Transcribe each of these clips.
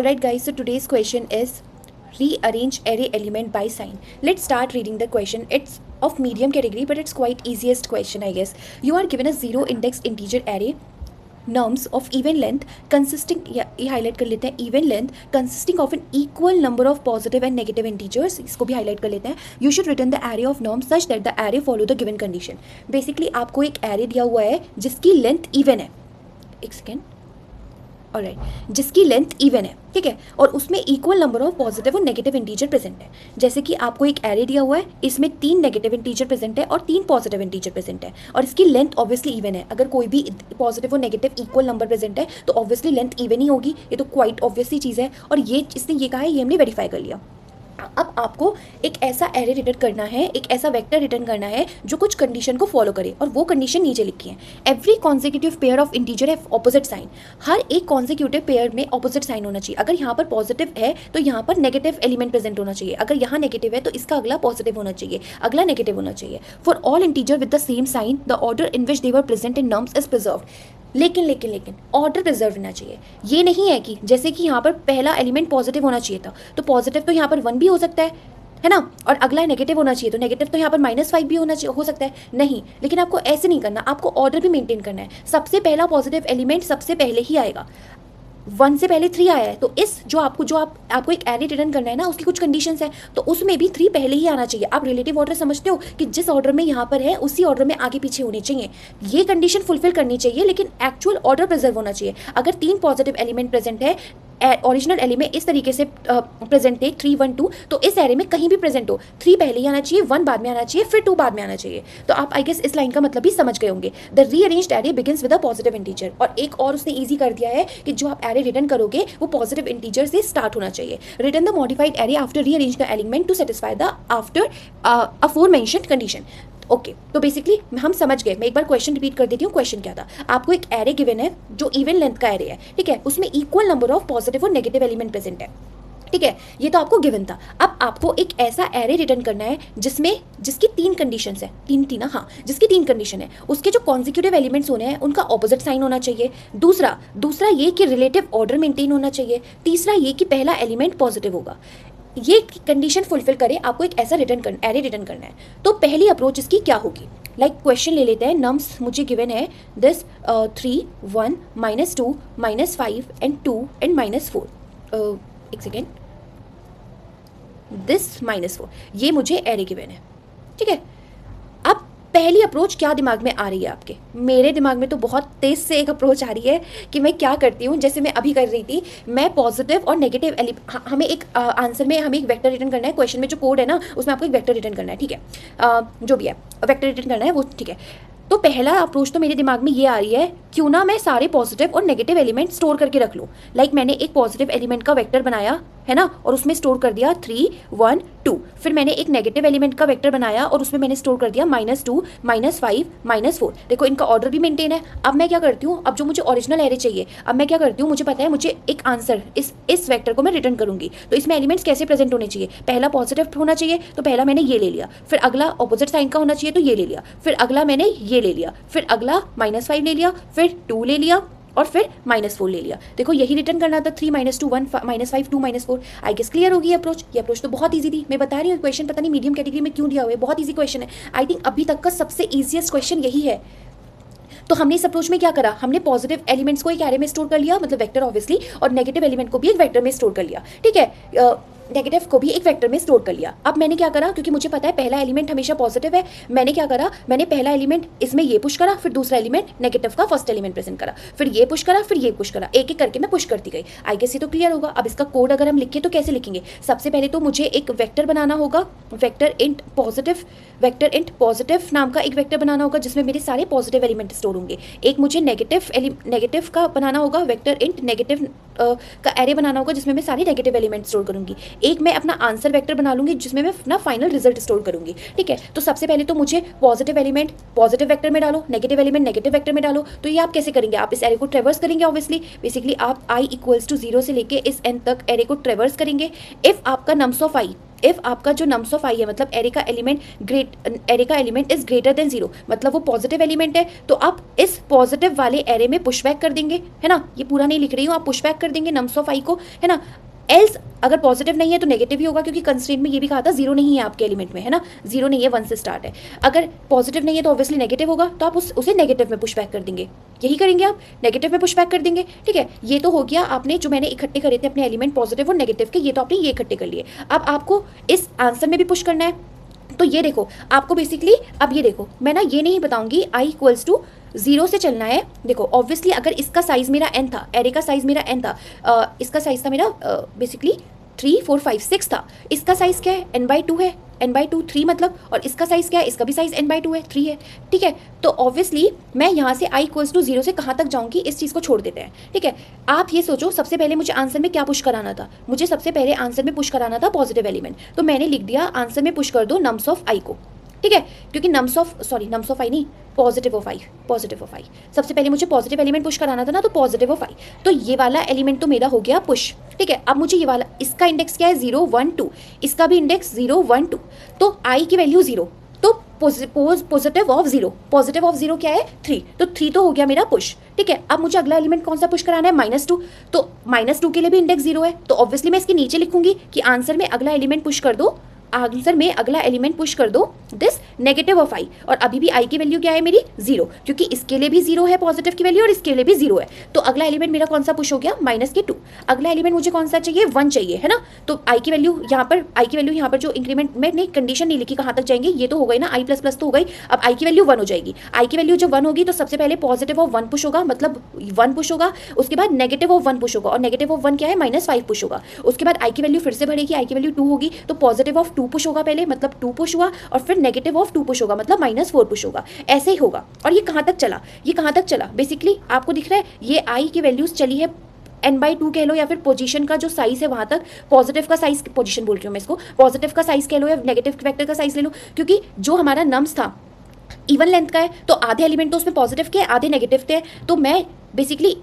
Alright guys, so today's question is rearrange array element by sign. Let's start reading the question. It's of medium category but it's quite easiest question I guess. You are given a zero index integer array nums of even length consisting, ये highlight कर लेते हैं, even length consisting of an equal number of positive and negative integers. इसको भी highlight कर लेते हैं. You should return the array of norms such that the array follow the given condition. Basically आपको एक array दिया हुआ है जिसकी length even है. एक सेकेंड. ऑलराइट, जिसकी लेंथ इवन है, ठीक है, और उसमें इक्वल नंबर ऑफ पॉजिटिव और नेगेटिव इंटीजर प्रेजेंट है. जैसे कि आपको एक एरे दिया हुआ है, इसमें 3 नेगेटिव इंटीजर प्रेजेंट है और 3 पॉजिटिव इंटीजर प्रेजेंट है और इसकी लेंथ ऑब्वियसली इवन है. अगर कोई भी पॉजिटिव और नेगेटिव इक्वल नंबर प्रेजेंट है तो ऑब्वियसली लेंथ इवन ही होगी. ये तो क्वाइट ऑब्वियसली चीज़ है और ये इसने ये कहा है, ये हमने वेरीफाई कर लिया. अब आपको एक ऐसा एरे रिटर्न करना है, एक ऐसा वेक्टर रिटर्न करना है जो कुछ कंडीशन को फॉलो करे और वो कंडीशन नीचे लिखी है. Every consecutive pair of integer have opposite sign. हर एक कॉन्जिक्यूटिव पेयर में ऑपोजिट साइन होना चाहिए. अगर यहाँ पर पॉजिटिव है तो यहाँ पर नेगेटिव एलिमेंट प्रेजेंट होना चाहिए. अगर यहाँ नेगेटिव है तो इसका अगला पॉजिटिव होना चाहिए, अगला नेगेटिव होना चाहिए. For all integer with the same sign the order in which they were present in nums is preserved. लेकिन ऑर्डर प्रिजर्व होना चाहिए. ये नहीं है कि जैसे कि यहाँ पर पहला एलिमेंट पॉजिटिव होना चाहिए था तो पॉजिटिव तो यहाँ पर 1 भी हो सकता है ना, और अगला नेगेटिव होना चाहिए तो नेगेटिव तो यहाँ पर -5 भी हो सकता है. नहीं, लेकिन आपको ऐसे नहीं करना, आपको ऑर्डर भी मेंटेन करना है. सबसे पहला पॉजिटिव एलिमेंट सबसे पहले ही आएगा. 1 से पहले 3 आया है तो इस आपको एक एरे रिटर्न करना है ना, उसकी कुछ कंडीशंस है तो उसमें भी 3 पहले ही आना चाहिए. आप रिलेटिव ऑर्डर समझते हो कि जिस ऑर्डर में यहाँ पर है उसी ऑर्डर में आगे पीछे होने चाहिए. ये कंडीशन फुलफिल करनी चाहिए लेकिन एक्चुअल ऑर्डर प्रेजर्व होना चाहिए. अगर 3 पॉजिटिव एलिमेंट प्रेजेंट है, ओरिजिनल एरे में इस तरीके से प्रेजेंट है 3 1 2, तो इस एरे में कहीं भी प्रेजेंट हो 3 पहले ही आना चाहिए, 1 बाद में आना चाहिए, फिर 2 बाद में आना चाहिए. तो आप आई गेस इस लाइन का मतलब भी समझ गए होंगे. The rearranged array begins with a positive integer. और एक और उसने ईजी कर दिया है कि जो आप एरे रिटर्न करोगे वो पॉजिटिव इंटीजर से स्टार्ट होना चाहिए. Return the modified array after rearrange the element to satisfy the after aforementioned condition. Okay, तो बेसिकली हम समझ गए. मैं एक बार क्वेश्चन रिपीट कर देती हूँ. क्वेश्चन क्या था, आपको एक एरे गिवन है जो इवन लेंथ का एरे है, ठीक है, उसमें इक्वल नंबर ऑफ पॉजिटिव और नेगेटिव एलिमेंट प्रेजेंट है, ठीक है, ये तो आपको गिवन था. अब आपको एक ऐसा एरे रिटर्न करना है जिसकी 3 कंडीशन है, जिसकी 3 कंडीशन है. उसके जो कॉन्जिक्यूटिव एलिमेंट्स होने हैं उनका ऑपोजिट साइन होना चाहिए. दूसरा ये कि रिलेटिव ऑर्डर मेंटेन होना चाहिए. तीसरा ये कि पहला एलिमेंट पॉजिटिव होगा. ये कंडीशन फुलफिल करे आपको एक ऐसा एरे रिटर्न करना है. तो पहली अप्रोच इसकी क्या होगी, लाइक क्वेश्चन ले लेते हैं. नम्स मुझे गिवन है दिस 3 1 -2 -5 एंड 2 एंड -4. एक सेकेंड, दिस -4, ये एरे गिवन है, ठीक है. अब पहली अप्रोच क्या दिमाग में आ रही है आपके? मेरे दिमाग में तो बहुत तेज से एक अप्रोच आ रही है कि मैं क्या करती हूँ, जैसे मैं अभी कर रही थी. मैं पॉजिटिव और नेगेटिव हमें एक आंसर में हमें एक वेक्टर रिटर्न करना है. क्वेश्चन में जो कोड है ना उसमें आपको एक वेक्टर रिटर्न करना है, ठीक है, जो भी है वेक्टर रिटर्न करना है वो, ठीक है. तो पहला अप्रोच तो मेरे दिमाग में ये आ रही है, क्यों ना मैं सारे पॉजिटिव और नेगेटिव एलिमेंट स्टोर करके रख लूँ. लाइक मैंने एक पॉजिटिव एलिमेंट का वेक्टर बनाया है ना और उसमें स्टोर कर दिया 3 1 2. फिर मैंने एक नेगेटिव एलिमेंट का वेक्टर बनाया और उसमें मैंने स्टोर कर दिया -2 -5 -4. देखो इनका ऑर्डर भी मेंटेन है. अब मैं क्या करती हूँ, अब जो मुझे ओरिजिनल एरे चाहिए, अब मैं क्या करती हूँ, मुझे पता है मुझे एक आंसर इस वेक्टर को मैं रिटर्न करूँगी. तो इसमें एलिमेंट्स कैसे प्रेजेंट होने चाहिए, पहला पॉजिटिव होना चाहिए तो पहला मैंने ये ले लिया, फिर अगला ऑपोजिट साइन का होना चाहिए तो ये ले लिया, फिर अगला मैंने ये ले लिया, फिर अगला -5 ले लिया, फिर 2 ले लिया और फिर -4 ले लिया. देखो यही रिटर्न करना था, 3 -2 1 -5 2 -4. आई गेस क्लियर होगी अप्रोच. ये अप्रोच तो बहुत ईजी थी. मैं बता रही हूँ क्वेश्चन पता नहीं मीडियम कैटेगरी में क्यों दिया हुआ है, बहुत ईजी क्वेश्चन है. आई थिंक अभी तक का सबसे ईजीएस्ट क्वेश्चन यही है. तो हमने इस अप्रोच में क्या करा, हमने पॉजिटिव एलिमेंट्स को एक एरे में स्टोर कर लिया, मतलब वेक्टर ऑब्वियसली, और नेगेटिव एलिमेंट को भी एक वेक्टर में स्टोर कर लिया, ठीक है, नेगेटिव को भी एक वेक्टर में स्टोर कर लिया. अब मैंने क्या करा, क्योंकि मुझे पता है पहला एलिमेंट हमेशा पॉजिटिव है, मैंने क्या करा, मैंने पहला एलिमेंट इसमें ये पुश करा, फिर दूसरा एलिमेंट नेगेटिव का फर्स्ट एलिमेंट प्रेजेंट करा, फिर ये पुश करा, फिर ये पुश करा, एक एक करके मैं पुश करती गई. आई गेस ये तो क्लियर होगा. अब इसका कोड अगर हम लिखें तो कैसे लिखेंगे, सबसे पहले तो मुझे एक वेक्टर बनाना होगा, वेक्टर इंट पॉजिटिव नाम का एक वेक्टर बनाना होगा जिसमें मेरे सारे पॉजिटिव एलिमेंट स्टोर होंगे. एक मुझे नेगेटिव का बनाना होगा, वेक्टर इंट नेगेटिव का एरे बनाना होगा जिसमें मैं सारे नेगेटिव एलिमेंट स्टोर करूंगी. एक मैं अपना आंसर वेक्टर बना लूंगी जिसमें मैं अपना फाइनल रिजल्ट स्टोर करूंगी, ठीक है. तो सबसे पहले तो मुझे पॉजिटिव एलिमेंट पॉजिटिव वेक्टर में डालो, नेगेटिव एलिमेंट नेगेटिव वेक्टर में डालो. तो ये आप कैसे करेंगे, आप इस एरे को ट्रेवर्स करेंगे ऑब्वियसली. बेसिकली आप i = 0 से लेके इस n तक एरे को ट्रेवर्स करेंगे. इफ आपका नम्स ऑफ i इफ़ आपका जो नम्स ऑफ आई है मतलब एरे का एलिमेंट इज ग्रेटर देन 0, मतलब वो पॉजिटिव एलिमेंट है, तो आप इस पॉजिटिव वाले एरे में पुशबैक कर देंगे, है ना, ये पूरा नहीं लिख रही हूँ, आप पुशबैक कर देंगे नम्स ऑफ आई को, है ना। एल्स अगर पॉजिटिव नहीं है तो नेगेटिव ही होगा, क्योंकि कंस्ट्रेंट में ये भी कहा था 0 नहीं है आपके एलिमेंट में, है ना, 0 नहीं है, 1 से स्टार्ट है। अगर पॉजिटिव नहीं है तो ऑब्वियसली नेगेटिव होगा, तो आप उसे नेगेटिव में पुशबैक कर देंगे, यही करेंगे आप, नेगेटिव में पुशबैक कर देंगे, ठीक है। ये तो हो गया आपने जो मैंने इकट्ठे करे थे अपने एलिमेंट पॉजिटिव और नेगेटिव के, ये तो आपने ये इकट्ठे कर लिए। अब आपको इस आंसर में भी पुश करना है, तो ये देखो आपको बेसिकली, अब ये देखो मैं ना ये नहीं बताऊंगी i इक्वल्स टू 0 से चलना है। देखो ऑब्वियसली अगर इसका साइज मेरा n था, एरे का साइज मेरा n था, इसका साइज था मेरा बेसिकली 3 4 5 6 था, इसका साइज क्या है n/2 है, n/2 3 मतलब, और इसका साइज क्या है, इसका भी साइज n/2 है, 3 है, ठीक है। तो ऑब्वियसली मैं यहाँ से i इक्वल्स टू 0 से कहाँ तक जाऊँगी, इस चीज़ को छोड़ देते हैं, ठीक है। आप ये सोचो सबसे पहले मुझे आंसर में क्या पुश कराना था, मुझे सबसे पहले आंसर में पुश कराना था पॉजिटिव एलिमेंट, तो मैंने लिख दिया आंसर में पुश कर दो नम्स ऑफ आई को, ठीक है, क्योंकि नम्स ऑफ आई नहीं, पॉजिटिव ऑफ आई, सबसे पहले मुझे पॉजिटिव एलिमेंट पुश कराना था ना, तो पॉजिटिव ऑफ आई, तो ये वाला एलिमेंट तो मेरा हो गया पुश, ठीक है। अब मुझे ये वाला, इसका इंडेक्स क्या है 0 1 2, इसका भी इंडेक्स 0 1 2, तो आई की वैल्यू 0, तो पॉजिटिव ऑफ 0 क्या है 3, तो 3 तो हो गया मेरा पुश, ठीक है। अब मुझे अगला एलिमेंट कौन सा पुश कराना है -2, तो -2 के लिए भी इंडेक्स 0 है, तो ऑब्वियसली मैं इसके नीचे लिखूंगी कि आंसर में अगला एलिमेंट पुश कर दो, आंसर में अगला एलिमेंट पुश कर दो दिस नेगेटिव ऑफ आई, और अभी भी आई की वैल्यू क्या है मेरी 0, क्योंकि इसके लिए भी 0 है पॉजिटिव की वैल्यू और इसके लिए भी 0 है, तो अगला एलिमेंट मेरा कौन सा पुश हो गया -2। अगला एलिमेंट मुझे कौन सा चाहिए 1 चाहिए, है ना, तो आई की वैल्यू यहाँ पर जो इंक्रीमेंट में नहीं कंडीशन नहीं लिखी कहाँ तक जाएंगे, ये तो हो गई ना, i++ तो हो गई, अब आई की वैल्यू 1 हो जाएगी, आई की वैल्यू जब 1 होगी तो सबसे पहले पॉजिटिव ऑफ 1 पुश होगा, मतलब 1 पुश होगा, उसके बाद नेगेटिव ऑफ 1 पुश होगा, और नेगेटिव ऑफ 1 क्या है -5 पुश होगा, उसके बाद आई की वैल्यू फिर से बढ़ेगी, आई की वैल्यू 2 होगी, तो पॉजिटिव ऑफ 2 पुश होगा पहले, मतलब 2 पुश हुआ, और फिर नेगेटिव ऑफ 2 पुश होगा, मतलब -4 पुश होगा, ऐसे ही होगा। और ये कहाँ तक चला, बेसिकली आपको दिख रहा है ये आई की वैल्यूज चली है n/2 कह लो, या फिर पोजीशन का जो साइज है वहां तक, पॉजिटिव का साइज, पोजीशन बोल रही हूँ मैं इसको, पॉजिटिव का साइज कह लो या नेगेटिव वेक्टर का साइज ले लो, क्योंकि जो हमारा नम्स था इवन लेंथ का है, तो आधे एलिमेंट तो उसमें पॉजिटिव के आधे नेगेटिव थे, तो मैं बेसिकली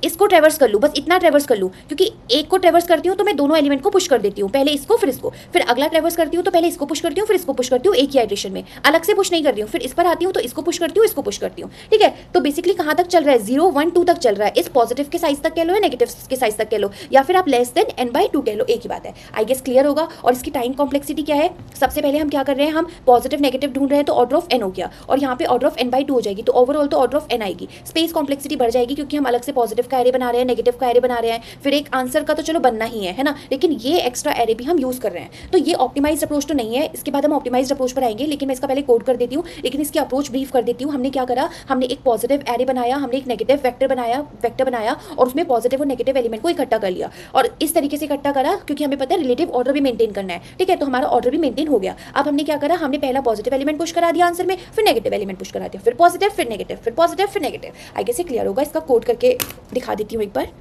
इसको ट्रेवर्स कर लूँ, बस इतना ट्रेवर्स कर लूँ, क्योंकि एक को ट्रेवर्स करती हूँ तो मैं दोनों एलिमेंट को पुश कर देती हूँ, पहले इसको फिर इसको, फिर अगला ट्रेवर्स करती हूँ तो पहले इसको पुश करती हूँ फिर इसको पुश करती हूँ, एक ही आइट्रेशन में, अलग से पुश नहीं करती हूँ, फिर इस पर आती हूँ तो इसको पुश करती हूँ, इसको पुश करती हूँ, ठीक है। तो बेसिकली कहाँ तक चल रहा है 0 1 2 तक चल रहा है, इस पॉजिटिव के साइज तक कह लो या नेगेटिव के साइज तक कह लो, या फिर आप लेस देन n/2 कह लो, एक ही बात है, आई गेस क्लियर होगा। और इसकी टाइम कॉम्प्लेक्सिटी क्या है, सबसे पहले हम क्या कर रहे हैं, हम पॉजिटिव नेगेटिव ढूंढ रहे हैं, तो ऑर्डर ऑफ n हो गया, और यहाँ पे ऑर्डर ऑफ n/2 हो जाएगी, तो ओवरऑल तो ऑर्डर ऑफ n आएगी, स्पेस कॉम्प्लेक्सिटी बढ़ जाएगी, क्योंकि हम अलग से पॉजिटिव का एरे बना रहे हैं, नेगेटिव का एरे बना रहे हैं, फिर एक आंसर का तो चलो बनना ही है ना, लेकिन ये एक्स्ट्रा एरे भी हम यूज कर रहे हैं, तो ये ऑप्टिमाइज्ड अप्रोच तो नहीं है, इसके बाद हम ऑप्टिमाइज्ड अप्रोच पर आएंगे, लेकिन मैं इसका पहले कोड कर देती हूँ, लेकिन इसकी अप्रोच ब्रीफ कर देती हूँ। हमने क्या करा, हमने एक पॉजिटिव एरे बनाया, हमने एक नेगेटिव वेक्टर बनाया और उसमें पॉजिटिव और नेगेटिव एलिमेंट को इकट्ठा कर लिया, और इस तरीके से इकट्ठा करा, क्योंकि हमें पता है रिलेटिव ऑर्डर भी मेंटेन करना है, ठीक है, तो हमारा ऑर्डर भी मेंटेन हो गया। अब हमने क्या करा, हमने पहला पॉजिटिव एलिमेंट पुश करा दिया आंसर में, फिर नेगेटिव एलिमेंट पुश करा दिया, फिर पॉजिटिव फिर नेगेटिव, फिर पॉजिटिव फिर नेगेटिव। आई गेस ये क्लियर होगा, इसका कोड करके दिखा देती हूँ एक बार।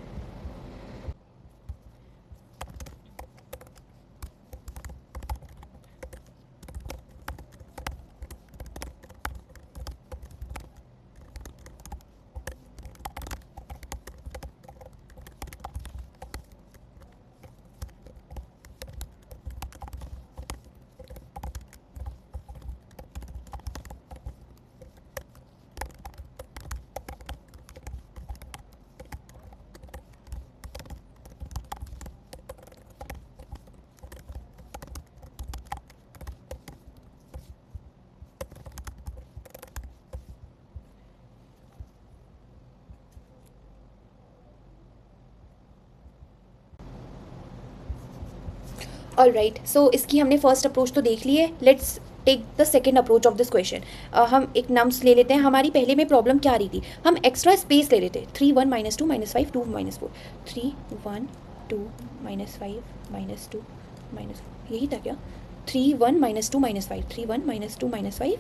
ऑल राइट, सो इसकी हमने फर्स्ट अप्रोच तो देख ली है, let's take the second approach of this question. हम एक नम्स ले लेते हैं, हमारी पहले में प्रॉब्लम क्या आ रही थी, हम एक्स्ट्रा स्पेस ले लेते, 3 1 -2 -5 2 -4, 3 1 2 -5 -2 -4, यही था क्या, 3 1 -2 -5 3 1 -2 -5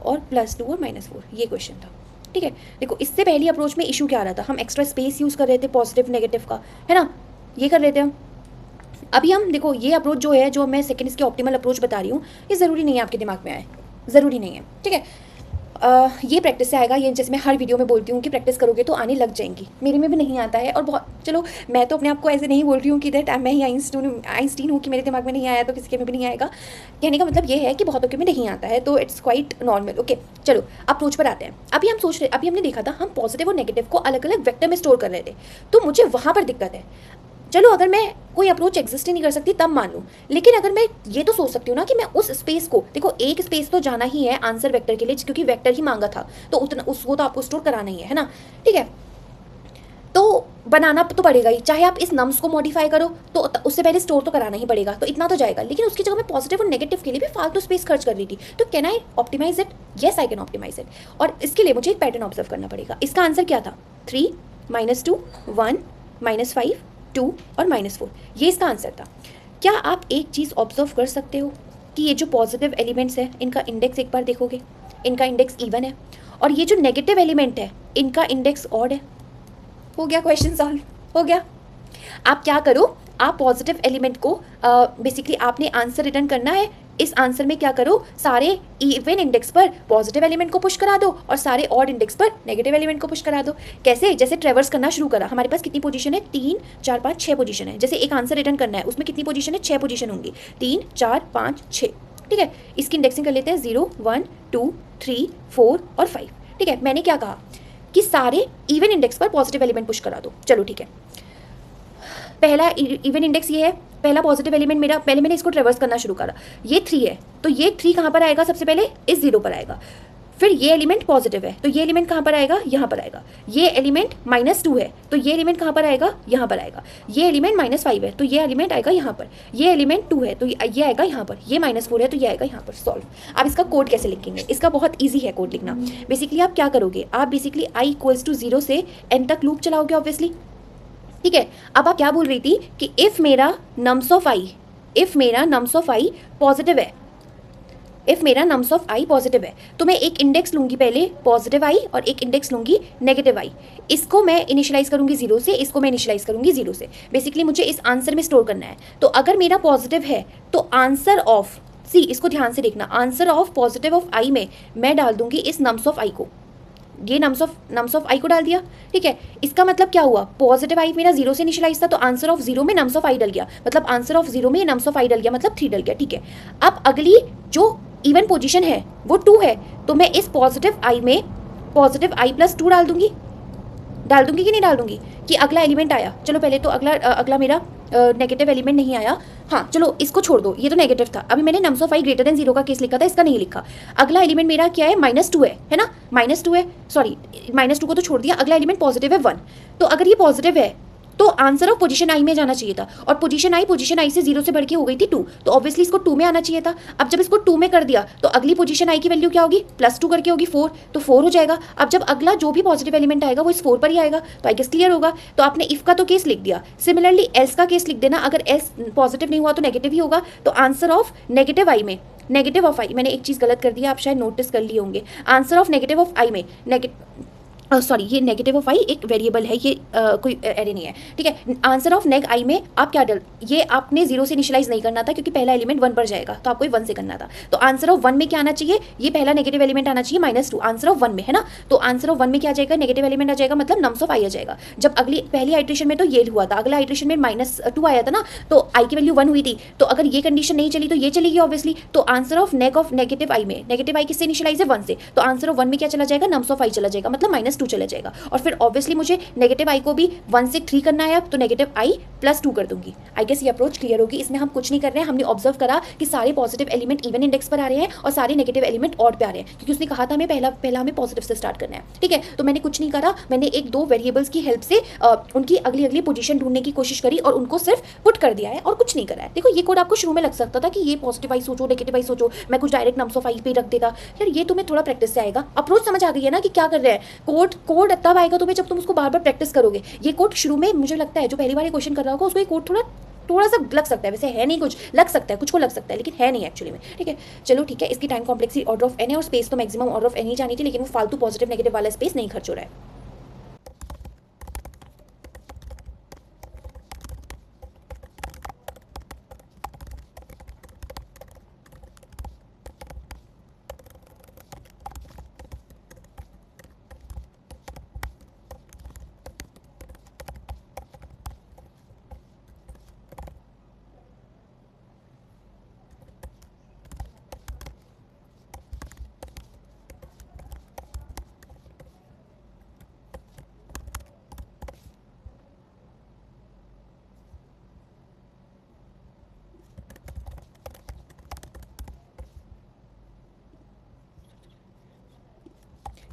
और +2 और -4, ये क्वेश्चन था, ठीक है। देखो इससे पहली अप्रोच में इशू क्या आ रहा था, हम एक्स्ट्रा स्पेस यूज़ कर रहे थे पॉजिटिव नेगेटिव का, है ना, ये कर रहे थे हम। अभी हम देखो ये अप्रोच जो है, जो मैं सेकंड इसकी ऑप्टिमल अप्रोच बता रही हूँ, ये ज़रूरी नहीं है आपके दिमाग में आए, ज़रूरी नहीं है, ठीक है। ये प्रैक्टिस से आएगा। ये जैसे मैं हर वीडियो में बोलती हूँ कि प्रैक्टिस करोगे तो आने लग जाएंगी। मेरे में भी नहीं आता है, और बहुत, चलो मैं तो अपने आप को ऐसे नहीं बोल रही हूँ कि दैट मैं ही आइंस्टीन हूँ कि मेरे दिमाग में नहीं आया तो किसी के में भी नहीं आएगा। कहने का मतलब ये है कि बहुतों के में नहीं आता है, तो इट्स क्वाइट नॉर्मल। ओके, चलो अप्रोच पर आते हैं। अभी हमने देखा था हम पॉजिटिव और नेगेटिव को अलग अलग वेक्टर में स्टोर कर रहे थे, तो मुझे वहाँ पर दिक्कत है। चलो अगर मैं कोई अप्रोच एग्जिस्ट ही नहीं कर सकती तब मान लूँ, लेकिन अगर मैं ये तो सोच सकती हूँ ना कि मैं उस स्पेस को, देखो एक स्पेस तो जाना ही है आंसर वेक्टर के लिए, क्योंकि वेक्टर ही मांगा था, तो उतना उसको तो आपको स्टोर कराना ही है ना। ठीक है, तो बनाना तो पड़ेगा ही, चाहे आप इस नम्स को मॉडिफाई करो तो उससे पहले स्टोर तो कराना ही पड़ेगा, तो इतना तो जाएगा। लेकिन उसकी जगह मैं पॉजिटिव और नेगेटिव के लिए भी फालतू स्पेस खर्च कर रही थी, तो can I optimise it? Yes I can optimise it. और इसके लिए मुझे एक पैटर्न ऑब्जर्व करना पड़ेगा। इसका आंसर क्या था? 3 -2 1 -5 2 और -4, ये इसका आंसर था। क्या आप एक चीज़ ऑब्जर्व कर सकते हो कि ये जो पॉजिटिव एलिमेंट्स है इनका इंडेक्स एक बार देखोगे, इनका इंडेक्स इवन है, और ये जो नेगेटिव एलिमेंट है इनका इंडेक्स ऑड है। हो गया क्वेश्चन सॉल्व, हो गया। आप क्या करो, आप पॉजिटिव एलिमेंट को बेसिकली आपने आंसर रिटर्न करना है। इस आंसर में क्या करो, सारे इवन इंडेक्स पर पॉजिटिव एलिमेंट को पुश करा दो और सारे ऑड इंडेक्स पर नेगेटिव एलिमेंट को पुश करा दो। कैसे? जैसे ट्रेवर्स करना शुरू करा, हमारे पास कितनी पोजीशन है? 3 4 5 6 पोजीशन है। जैसे एक आंसर रिटर्न करना है, उसमें कितनी पोजीशन है? 6 पोजीशन होंगी, 3 4 5 6। ठीक है, इसकी इंडेक्सिंग कर लेते हैं, 0 1 2 3 4 और 5। ठीक है, मैंने क्या कहा कि सारे इवन इंडेक्स पर पॉजिटिव एलिमेंट पुश करा दो। चलो ठीक है, पहला इवन इंडेक्स ये है, पहला पॉजिटिव एलिमेंट मेरा, पहले मैंने इसको ट्रेवर्स करना शुरू करा, ये 3 है, तो ये 3 कहाँ पर आएगा? सबसे पहले इस 0 पर आएगा। फिर ये एलिमेंट पॉजिटिव है, तो ये एलिमेंट कहाँ पर आएगा? यहाँ पर आएगा। ये एलिमेंट -2 है, तो ये एलिमेंट कहाँ पर आएगा? यहाँ पर आएगा। ये एलिमेंट -5 है, तो ये एलिमेंट आएगा यहाँ पर। ये एलिमेंट 2 है, तो ये आएगा यहाँ पर। ये -4 है, तो ये आएगा यहाँ पर। सॉल्व। अब इसका कोड कैसे लिखेंगे? इसका बहुत ईजी है कोड लिखना। बेसिकली आप क्या करोगे, आप बेसिकली i = 0 से n तक लूप चलाओगे ऑब्वियसली। ठीक है, अब आप क्या बोल रही थी कि इफ मेरा नम्स ऑफ i पॉजिटिव है, इफ मेरा नम्स ऑफ i पॉजिटिव है, तो मैं एक इंडेक्स लूंगी पहले पॉजिटिव i और एक इंडेक्स लूंगी नेगेटिव i। इसको मैं इनिशियलाइज करूंगी 0 से, इसको मैं इनिशियलाइज करूंगी 0 से। बेसिकली मुझे इस आंसर में स्टोर करना है। तो अगर मेरा पॉजिटिव है तो आंसर ऑफ, सी इसको ध्यान से देखना, answer of positive of i में मैं डाल दूंगी इस नम्स ऑफ i को, ये नम्स ऑफ i को डाल दिया। ठीक है, इसका मतलब क्या हुआ, पॉजिटिव i मेरा 0 से इनिशियलाइज था, तो आंसर ऑफ 0 में नम्स ऑफ i डल गया, मतलब आंसर ऑफ 0 में नम्स ऑफ i डल गया, मतलब 3 डल गया। ठीक है, अब अगली जो इवन पोजीशन है वो 2 है, तो मैं इस पॉजिटिव i में पॉजिटिव i + 2 डाल दूंगी कि नहीं डाल दूंगी, कि अगला एलिमेंट आया। चलो पहले तो अगला मेरा नेगेटिव एलिमेंट नहीं आया। हाँ चलो इसको छोड़ दो, ये तो नेगेटिव था। अभी मैंने नम्स ऑफ i > 0 का केस लिखा था, इसका नहीं लिखा। अगला एलिमेंट मेरा क्या है? -2 है ना, -2 है, सॉरी -2 को तो छोड़ दिया। अगला एलिमेंट पॉजिटिव है 1, तो अगर ये पॉजिटिव है तो आंसर ऑफ पोजीशन i में जाना चाहिए था, और पोजीशन i से 0 से बढ़ के हो गई थी 2, तो ऑब्वियसली इसको 2 में आना चाहिए था। अब जब इसको 2 में कर दिया तो अगली पोजीशन i की वैल्यू क्या होगी? +2 करके होगी 4, तो 4 हो जाएगा। अब जब अगला जो भी पॉजिटिव एलिमेंट आएगा वो इस 4 पर ही आएगा, तो आई गेस क्लियर होगा। तो आपने इफ का तो केस लिख दिया, सिमिलरली एल्स का केस लिख देना। अगर एल्स पॉजिटिव नहीं हुआ तो नेगेटिव ही होगा, तो आंसर ऑफ नेगेटिव i में, नेगेटिव ऑफ i, मैंने एक चीज़ गलत कर दिया, आप शायद नोटिस कर लिए होंगे। Answer of negative of i में सॉरी ये नेगेटिव ऑफ i एक वेरिएबल है, ये कोई एरे नहीं है। ठीक है, आंसर ऑफ नेग i में आप क्या डल, ये आपने 0 से इनिशियलाइज नहीं करना था क्योंकि पहला एलिमेंट 1 पर जाएगा, तो आपको 1 से करना था। तो आंसर ऑफ 1 में क्या आना चाहिए? ये पहला नेगेटिव एलिमेंट आना चाहिए -2, आंसर ऑफ 1 में है ना, तो आंसर ऑफ 1 में क्या आ जाएगा? नेगेटिव एलिमेंट आ जाएगा, मतलब नम्स ऑफ i आ जाएगा। जब अगली पहली आइट्रेशन में तो ये हुआ था, अगला आइट्रेशन में -2 आया था ना, तो i की वैल्यू 1 हुई थी, तो अगर ये कंडीशन नहीं चली तो ये चलेगी ऑब्वियसली। तो आंसर ऑफ नेगेटिव i में, नेगेटिव i किससे इनिशियलाइज है? 1 से, तो आंसर ऑफ 1 में क्या चला जाएगा? नम्स ऑफ i चला जाएगा, मतलब -2 चला जाएगा। और फिर ऑब्वियसली मुझे नेगेटिव i को भी 1 से 3 करना है, अब तो नेगेटिव i + 2 कर दूंगी। आई गेस ये अप्रोच क्लियर होगी। इसमें हम कुछ नहीं कर रहे हैं, हमने ऑब्जर्व करा कि सारे पॉजिटिव एलिमेंट इवन इंडेक्स पर आ रहे हैं और सारे नेगेटिव एलिमेंट ऑड पे आ रहे हैं, क्योंकि उसने कहा था हमें पहला हमें पॉजिटिव से स्टार्ट करना है। ठीक है, तो मैंने कुछ नहीं करा, मैंने 1-2 वेरिएबल्स की हेल्प से उनकी अगली पोजीशन ढूंढने की कोशिश करी और उनको सिर्फ पुट कर दिया है और कुछ नहीं करा है। देखो ये कोड आपको शुरू में लग सकता था कि ये पॉजिटिव i सोचो, नेगेटिव i सोचो, मैं कुछ डायरेक्ट नम्स ऑफ i पे रख देता। यार ये तुम्हें थोड़ा प्रैक्टिस से आएगा, अप्रोच समझ आ गई है ना कि क्या कर रहे हैं। कोड तब आएगा तुम्हें जब तुम उसको बार बार प्रैक्टिस करोगे। ये कोड शुरू में मुझे लगता है जो पहली बार ये क्वेश्चन कर रहा होगा उसको ये कोड थोड़ा सा लग सकता है, वैसे है नहीं, कुछ लग सकता है, कुछ को लग सकता है, लेकिन है नहीं एक्चुअली में। ठीक है, चलो ठीक है, इसकी time complexity order of n है और स्पेस तो मैक्सिमम ऑर्डर ऑफ n ही जानी थी, लेकिन वो फालतू पॉजिटिव नेगेटिव वाला स्पेस नहीं खर्च हो रहा है।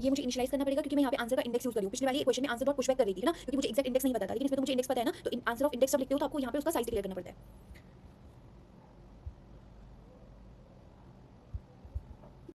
ये मुझे इनिशियलाइज करना पड़ेगा क्योंकि मैं यहाँ पे आंसर का इंडेक्स यूज कर रही हूँ। पिछले वाली क्वेश्चन में आंसर डॉट पुशबैक कर रही थी ना, क्योंकि मुझे एक्जैक्ट इंडेक्स नहीं पता था, लेकिन इसमें तो मुझे इंडेक्स पता है ना, तो आंसर ऑफ इंडेक्स जब लिखते हो तो आपको यहाँ पे उसका साइज डिक्लेयर करना पड़ता है।